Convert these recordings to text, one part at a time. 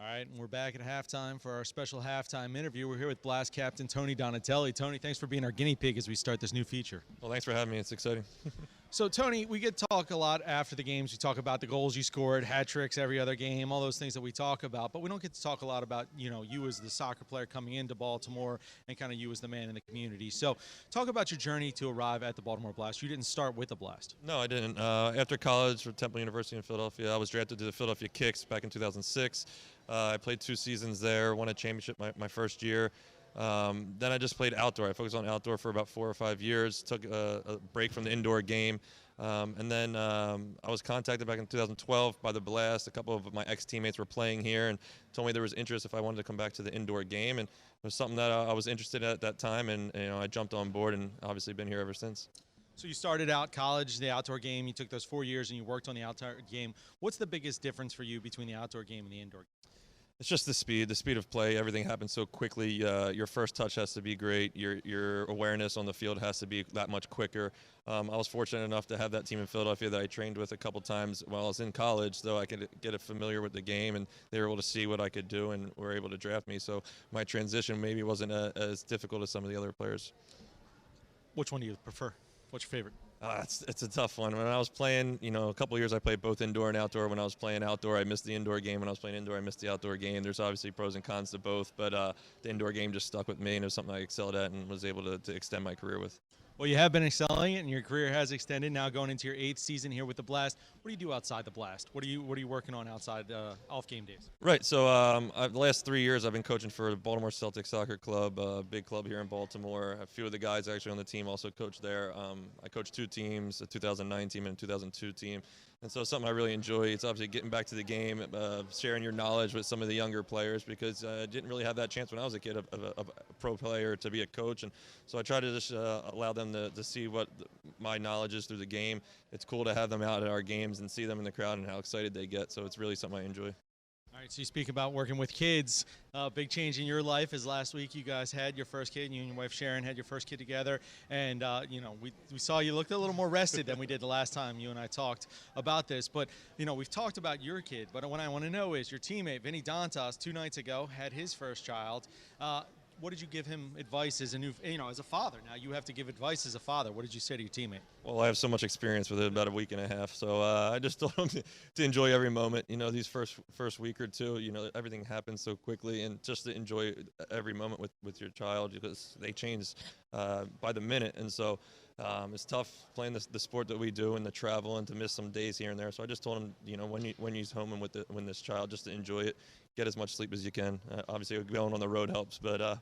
All right, and we're back at halftime for our special halftime interview. We're here with Blast Captain Tony Donatelli. Tony, thanks for being our guinea pig as we start this new feature. Well, thanks for having me. It's exciting. So, Tony, we get to talk a lot after the games. We talk about the goals you scored, hat tricks every other game, all those things that we talk about. But we don't get to talk a lot about, you as the soccer player coming into Baltimore and kind of you as the man in the community. So, talk about your journey to arrive at the Baltimore Blast. You didn't start with the Blast. No, I didn't. After college for Temple University in Philadelphia, I was drafted to the Philadelphia Kicks back in 2006. I played 2 seasons there, won a championship my first year. Then I just played outdoor. I focused on outdoor for about 4 or 5 years, took a break from the indoor game. And then I was contacted back in 2012 by the Blast. A couple of my ex-teammates were playing here and told me there was interest if I wanted to come back to the indoor game. And it was something that I was interested in at that time, and I jumped on board and obviously been here ever since. So you started out college, the outdoor game. You took those 4 years and you worked on the outdoor game. What's the biggest difference for you between the outdoor game and the indoor game? It's just the speed of play. Everything happens so quickly. Your first touch has to be great. Your awareness on the field has to be that much quicker. I was fortunate enough to have that team in Philadelphia that I trained with a couple times while I was in college, so I could get familiar with the game, and they were able to see what I could do and were able to draft me. So my transition maybe wasn't as difficult as some of the other players. Which one do you prefer? What's your favorite? It's a tough one. When I was playing, a couple of years I played both indoor and outdoor. When I was playing outdoor, I missed the indoor game. When I was playing indoor, I missed the outdoor game. There's obviously pros and cons to both, but the indoor game just stuck with me, and it was something I excelled at and was able to extend my career with. Well, you have been excelling it, and your career has extended. Now going into your 8th season here with the Blast. What do you do outside the Blast? What are you working on outside off game days? Right. So the last 3 years I've been coaching for the Baltimore Celtics Soccer Club, a big club here in Baltimore. A few of the guys actually on the team also coach there. I coached 2 teams, a 2009 team and a 2002 team. And so it's something I really enjoy. It's obviously getting back to the game, sharing your knowledge with some of the younger players, because I didn't really have that chance when I was a kid of a pro player to be a coach. And so I try to just allow them to see what my knowledge is through the game. It's cool to have them out at our games and see them in the crowd and how excited they get. So it's really something I enjoy. All right, so you speak about working with kids. Big change in your life is last week you guys had your first kid. You and your wife Sharon had your first kid together, and we saw you looked a little more rested than we did the last time you and I talked about this. But we've talked about your kid, but what I want to know is your teammate Vinny Dantas 2 nights ago had his first child. What did you give him advice as as a father? Now you have to give advice as a father. What did you say to your teammate? Well, I have so much experience with it, about a week and a half. So I just told him to enjoy every moment. These first week or two, everything happens so quickly, and just to enjoy every moment with your child, because they change by the minute. And so it's tough playing the sport that we do and the travel and to miss some days here and there. So I just told him, when he's home and with this child, just to enjoy it. Get as much sleep as you can. Obviously, going on the road helps, but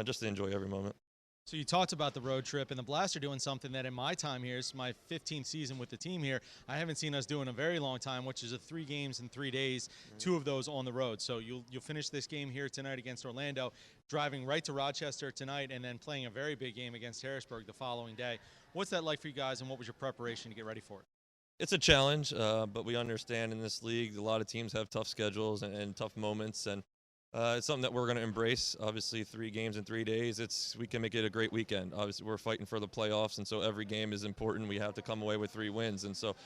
just to enjoy every moment. So you talked about the road trip, and the Blast are doing something that in my time here, it's my 15th season with the team here, I haven't seen us do in a very long time, which is 3 games in 3 days, 2 of those on the road. So you'll finish this game here tonight against Orlando, driving right to Rochester tonight, and then playing a very big game against Harrisburg the following day. What's that like for you guys, and what was your preparation to get ready for it? It's a challenge, but we understand in this league a lot of teams have tough schedules and tough moments, and it's something that we're going to embrace. Obviously, 3 games in 3 days, we can make it a great weekend. Obviously, we're fighting for the playoffs, and so every game is important. We have to come away with 3 wins, and so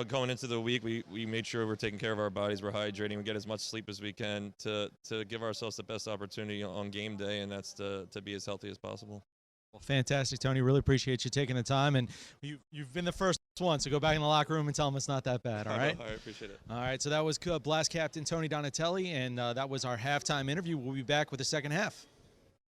going into the week, we made sure we're taking care of our bodies, we're hydrating, we get as much sleep as we can to give ourselves the best opportunity on game day, and that's to be as healthy as possible. Well, fantastic, Tony. Really appreciate you taking the time, and you've been the first one, so go back in the locker room and tell them it's not that bad, all right? All right, appreciate it. All right, so that was Blast Captain Tony Donatelli, and that was our halftime interview. We'll be back with the second half.